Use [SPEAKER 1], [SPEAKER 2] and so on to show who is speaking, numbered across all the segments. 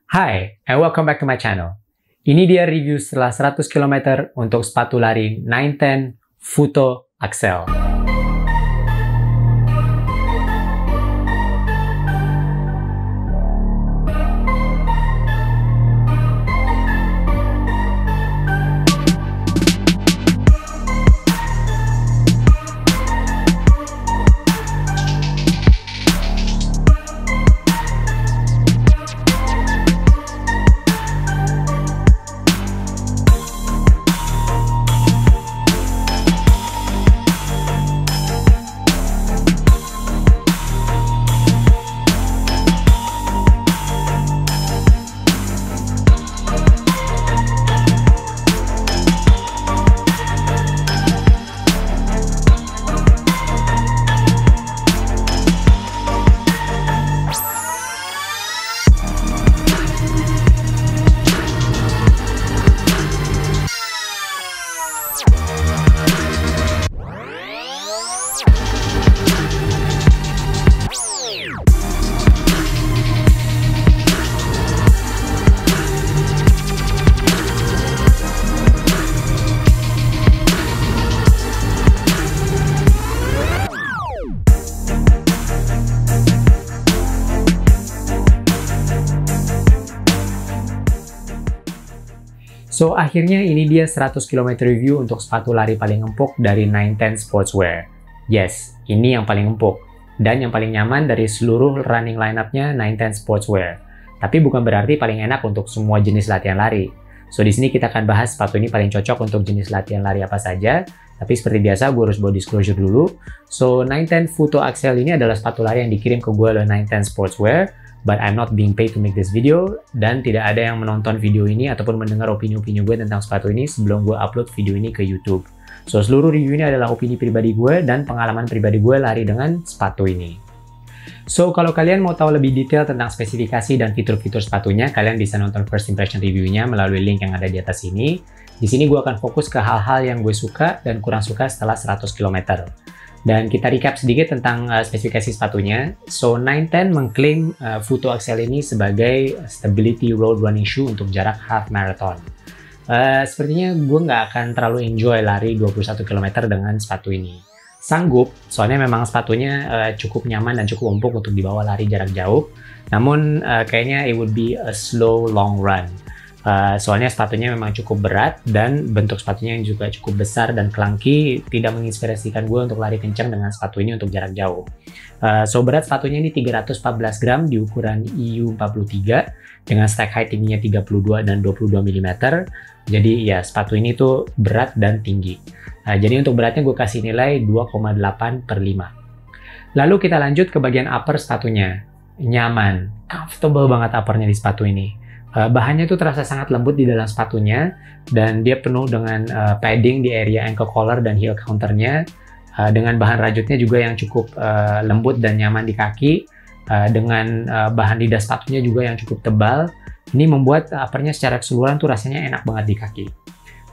[SPEAKER 1] Hi, and welcome back to my channel. Ini dia review setelah 100 km untuk sepatu lari 910 Futo Axel. So, akhirnya ini dia 100 km review untuk sepatu lari paling empuk dari 910 Sportswear. Yes, ini yang paling empuk. Dan yang paling nyaman dari seluruh running lineup-nya 910 Sportswear. Tapi bukan berarti paling enak untuk semua jenis latihan lari. So, di sini kita akan bahas sepatu ini paling cocok untuk jenis latihan lari apa saja. Tapi seperti biasa, gue harus buat disclosure dulu. So, 910 Futo Axel ini adalah sepatu lari yang dikirim ke gue oleh 910 Sportswear. But I'm not being paid to make this video, dan tidak ada yang menonton video ini ataupun mendengar opini-opini gue tentang sepatu ini sebelum gue upload video ini ke YouTube. So, seluruh review ini adalah opini pribadi gue dan pengalaman pribadi gue lari dengan sepatu ini. So, kalau kalian mau tahu lebih detail tentang spesifikasi dan fitur-fitur sepatunya, kalian bisa nonton first impression reviewnya melalui link yang ada di atas ini. Di sini gue akan fokus ke hal-hal yang gue suka dan kurang suka setelah 100 km. Dan kita recap sedikit tentang spesifikasi sepatunya. So, 910 mengklaim Futo Axel ini sebagai stability road running shoe untuk jarak half marathon. Sepertinya gue nggak akan terlalu enjoy lari 21 km dengan sepatu ini. Sanggup, soalnya memang sepatunya cukup nyaman dan cukup empuk untuk dibawa lari jarak jauh. Namun kayaknya it would be a slow long run. Soalnya sepatunya memang cukup berat dan bentuk sepatunya yang juga cukup besar dan clunky, tidak menginspirasikan gue untuk lari kencang dengan sepatu ini untuk jarak jauh. So, berat sepatunya ini 314 gram di ukuran EU43 dengan stack height tingginya 32 dan 22 mm. Jadi ya, sepatu ini tuh berat dan tinggi. Jadi untuk beratnya gue kasih nilai 2,8/5. Lalu kita lanjut ke bagian upper sepatunya. Nyaman, comfortable banget uppernya di sepatu ini. Bahannya tuh terasa sangat lembut di dalam sepatunya, dan dia penuh dengan padding di area ankle collar dan heel counternya, dengan bahan rajutnya juga yang cukup lembut dan nyaman di kaki, dengan bahan lidah sepatunya juga yang cukup tebal. Ini membuat uppernya secara keseluruhan tuh rasanya enak banget di kaki.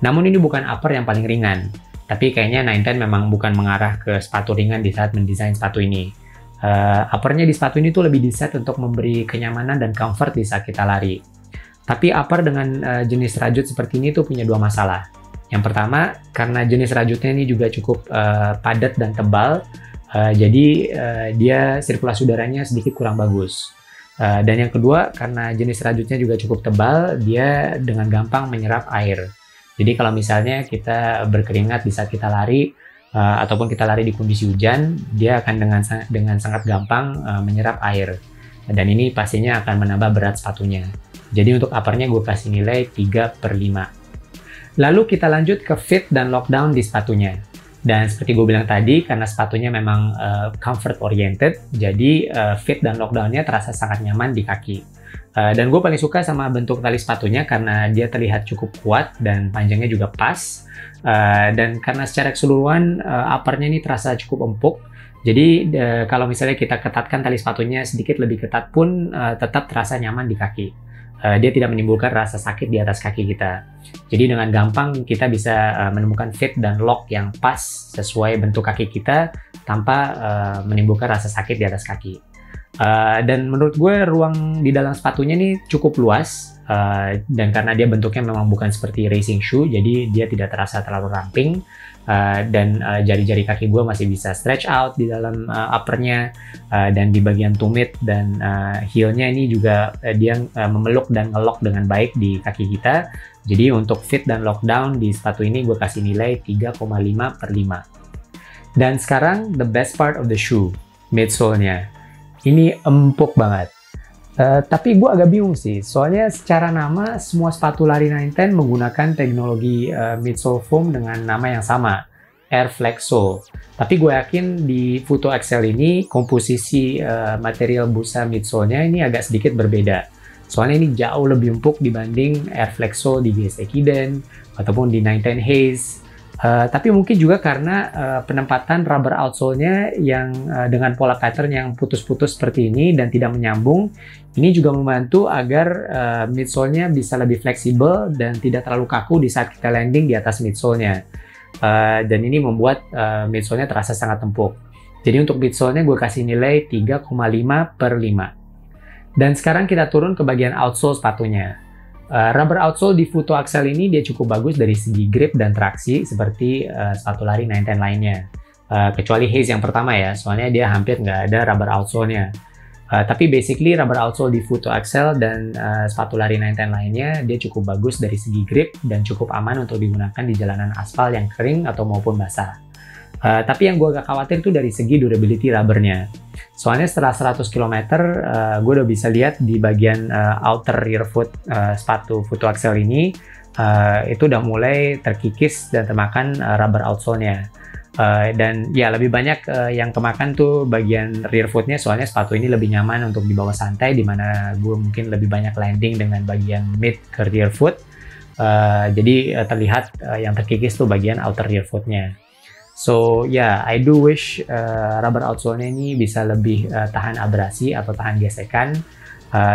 [SPEAKER 1] Namun ini bukan upper yang paling ringan, tapi kayaknya 910 memang bukan mengarah ke sepatu ringan di saat mendesain sepatu ini. Uppernya di sepatu ini tuh lebih diset untuk memberi kenyamanan dan comfort di saat kita lari. Tapi upper dengan jenis rajut seperti ini tuh punya dua masalah. Yang pertama, karena jenis rajutnya ini juga cukup padat dan tebal, jadi dia sirkulasi udaranya sedikit kurang bagus. Dan yang kedua, karena jenis rajutnya juga cukup tebal, dia dengan gampang menyerap air. Jadi kalau misalnya kita berkeringat di saat kita lari, ataupun kita lari di kondisi hujan, dia akan dengan sangat gampang menyerap air. Dan ini pastinya akan menambah berat sepatunya. Jadi untuk uppernya gue kasih nilai 3/5. Lalu kita lanjut ke fit dan lockdown di sepatunya. Dan seperti gue bilang tadi, karena sepatunya memang comfort oriented, jadi fit dan lockdownnya terasa sangat nyaman di kaki. Dan gue paling suka sama bentuk tali sepatunya karena dia terlihat cukup kuat dan panjangnya juga pas. Dan karena secara keseluruhan uppernya ini terasa cukup empuk. Jadi kalau misalnya kita ketatkan tali sepatunya sedikit lebih ketat pun tetap terasa nyaman di kaki. Dia tidak menimbulkan rasa sakit di atas kaki kita. Jadi dengan gampang kita bisa menemukan fit dan lock yang pas sesuai bentuk kaki kita tanpa menimbulkan rasa sakit di atas kaki. Dan menurut gue ruang di dalam sepatunya ini cukup luas, dan karena dia bentuknya memang bukan seperti racing shoe, jadi dia tidak terasa terlalu ramping, dan jari-jari kaki gue masih bisa stretch out di dalam uppernya, dan di bagian tumit dan heelnya ini juga dia memeluk dan ngelock dengan baik di kaki kita. Jadi untuk fit dan lockdown di sepatu ini gue kasih nilai 3,5/5. Dan sekarang the best part of the shoe, midsole-nya. Ini empuk banget. Tapi gue agak bingung sih, soalnya secara nama semua sepatu lari 910 menggunakan teknologi midsole foam dengan nama yang sama, Air Flex Sole. Tapi gue yakin di Futo XL ini komposisi material busa midsole-nya ini agak sedikit berbeda. Soalnya ini jauh lebih empuk dibanding Air Flex Sole di GS Ekiden ataupun di 910 Haze. Tapi mungkin juga karena penempatan rubber outsole-nya yang dengan pola pattern yang putus-putus seperti ini dan tidak menyambung, ini juga membantu agar midsole-nya bisa lebih fleksibel dan tidak terlalu kaku di saat kita landing di atas midsole-nya. Dan ini membuat midsole-nya terasa sangat empuk. Jadi untuk midsole-nya gue kasih nilai 3,5/5. Dan sekarang kita turun ke bagian outsole sepatunya. Rubber outsole di Futo XL ini dia cukup bagus dari segi grip dan traksi seperti sepatu lari 910 lainnya. Kecuali Haze yang pertama ya, soalnya dia hampir nggak ada rubber outsole-nya. Tapi basically rubber outsole di Futo XL dan sepatu lari 910 lainnya dia cukup bagus dari segi grip dan cukup aman untuk digunakan di jalanan aspal yang kering atau maupun basah. Tapi yang gue agak khawatir itu dari segi durability rubbernya. Soalnya setelah 100 km, gue udah bisa lihat di bagian outer rear foot sepatu Futo XL ini, itu udah mulai terkikis dan termakan rubber outsole-nya. Dan ya lebih banyak yang kemakan tuh bagian rear foot-nya, soalnya sepatu ini lebih nyaman untuk dibawa santai, dimana gue mungkin lebih banyak landing dengan bagian mid ke rear foot. Jadi terlihat yang terkikis tuh bagian outer rear foot-nya. So yeah, I do wish rubber outsole-nya ini bisa lebih tahan abrasi atau tahan gesekan,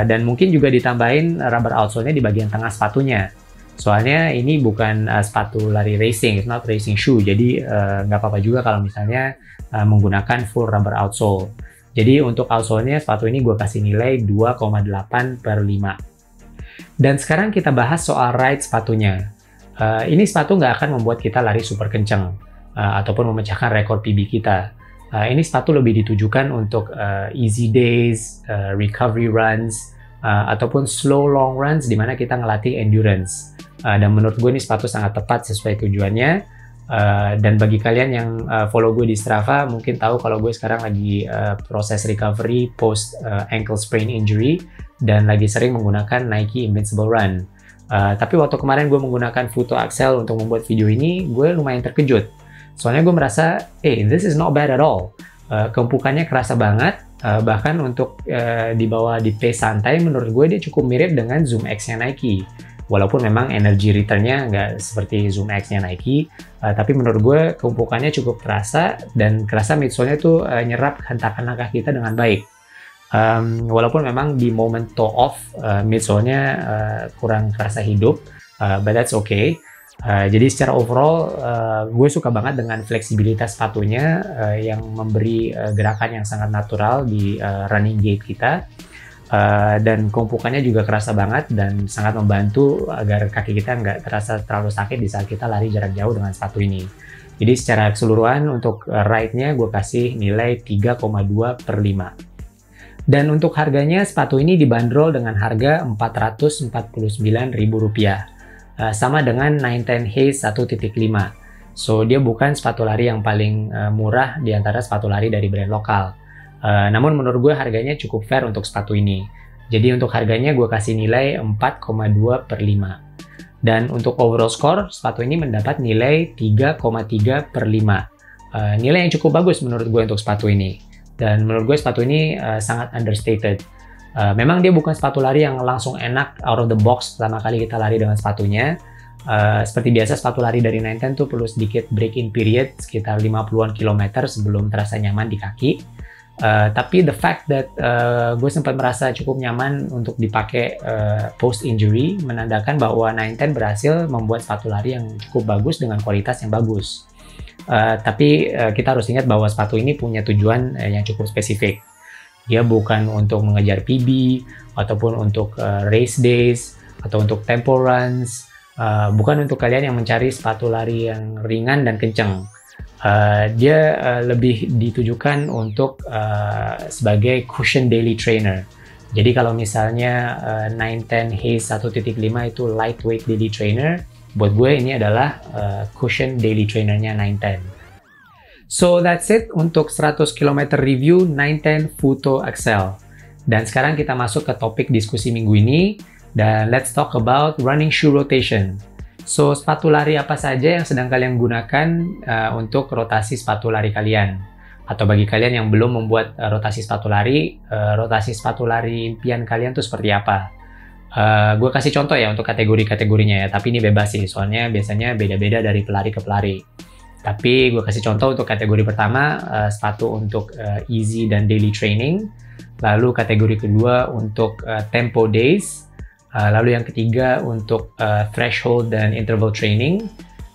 [SPEAKER 1] dan mungkin juga ditambahin rubber outsole-nya di bagian tengah sepatunya. Soalnya ini bukan sepatu lari racing, it's not racing shoe, jadi nggak apa-apa juga kalau misalnya menggunakan full rubber outsole. Jadi untuk outsole-nya sepatu ini gue kasih nilai 2,8/5. Dan sekarang kita bahas soal ride sepatunya. Ini sepatu nggak akan membuat kita lari super kenceng ataupun memecahkan rekor PB kita. Ini sepatu lebih ditujukan untuk easy days, recovery runs, ataupun slow long runs di mana kita ngelatih endurance. Dan menurut gue ini sepatu sangat tepat sesuai tujuannya. Dan bagi kalian yang follow gue di Strava mungkin tahu kalau gue sekarang lagi proses recovery post ankle sprain injury dan lagi sering menggunakan Nike Invincible Run. Tapi waktu kemarin gue menggunakan Futo XL untuk membuat video ini, gue lumayan terkejut. Soalnya gue merasa, this is not bad at all. Keempukannya kerasa banget, bahkan untuk dibawa di pace santai, menurut gue dia cukup mirip dengan Zoom X-nya Nike. Walaupun memang energy return-nya nggak seperti Zoom X-nya Nike, tapi menurut gue keempukannya cukup terasa, dan kerasa midsole-nya tuh nyerap hentakan langkah kita dengan baik. Walaupun memang di moment toe off, midsole-nya kurang kerasa hidup, but that's okay. Jadi secara overall gue suka banget dengan fleksibilitas sepatunya yang memberi gerakan yang sangat natural di running gait kita, dan keempukannya juga kerasa banget dan sangat membantu agar kaki kita nggak terasa terlalu sakit di saat kita lari jarak jauh dengan sepatu ini. Jadi secara keseluruhan untuk ride-nya gue kasih nilai 3,2/5. Dan untuk harganya sepatu ini dibanderol dengan harga Rp449.000. Sama dengan 910 Haze 1.5. So dia bukan sepatu lari yang paling murah di antara sepatu lari dari brand lokal. Namun menurut gue harganya cukup fair untuk sepatu ini. Jadi untuk harganya gue kasih nilai 4,2/5. Dan untuk overall score, sepatu ini mendapat nilai 3,3/5. Nilai yang cukup bagus menurut gue untuk sepatu ini. Dan menurut gue sepatu ini sangat understated. Memang dia bukan sepatu lari yang langsung enak out of the box pertama kali kita lari dengan sepatunya. Seperti biasa sepatu lari dari 910 tuh perlu sedikit break-in period sekitar 50-an kilometer sebelum terasa nyaman di kaki. Tapi the fact that gue sempat merasa cukup nyaman untuk dipakai post injury menandakan bahwa 910 berhasil membuat sepatu lari yang cukup bagus dengan kualitas yang bagus. Tapi kita harus ingat bahwa sepatu ini punya tujuan yang cukup spesifik. Dia bukan untuk mengejar PB, ataupun untuk race days, atau untuk tempo runs. Bukan untuk kalian yang mencari sepatu lari yang ringan dan kencang. Dia lebih ditujukan untuk sebagai cushion daily trainer. Jadi kalau misalnya 910 Haze 1.5 itu lightweight daily trainer, buat gue ini adalah cushion daily trainernya 910. So that's it untuk 100 km review 910 Futo Excel. Dan sekarang kita masuk ke topik diskusi minggu ini, dan let's talk about running shoe rotation. So, sepatu lari apa saja yang sedang kalian gunakan untuk rotasi sepatu lari kalian? Atau bagi kalian yang belum membuat rotasi sepatu lari impian kalian tuh seperti apa? Gue kasih contoh ya untuk kategori-kategorinya ya, tapi ini bebas sih, soalnya biasanya beda-beda dari pelari ke pelari. Tapi gue kasih contoh untuk kategori pertama, sepatu untuk easy dan daily training. Lalu kategori kedua untuk tempo days. Lalu yang ketiga untuk threshold dan interval training.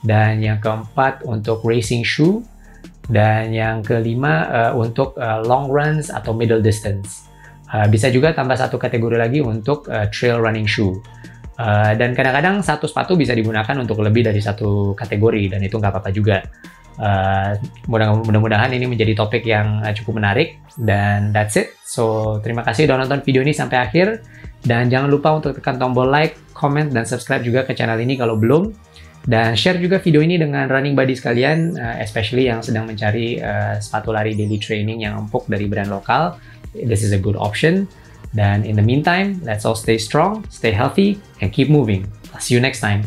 [SPEAKER 1] Dan yang keempat untuk racing shoe. Dan yang kelima untuk long runs atau middle distance. Bisa juga tambah satu kategori lagi untuk trail running shoe. Dan kadang-kadang satu sepatu bisa digunakan untuk lebih dari satu kategori, dan itu nggak apa-apa juga. Mudah-mudahan ini menjadi topik yang cukup menarik, dan that's it. So, terima kasih udah nonton video ini sampai akhir, dan jangan lupa untuk tekan tombol like, comment, dan subscribe juga ke channel ini kalau belum. Dan share juga video ini dengan running buddies kalian, especially yang sedang mencari sepatu lari daily training yang empuk dari brand lokal. This is a good option. Dan in the meantime, let's all stay strong, stay healthy, and keep moving. I'll see you next time.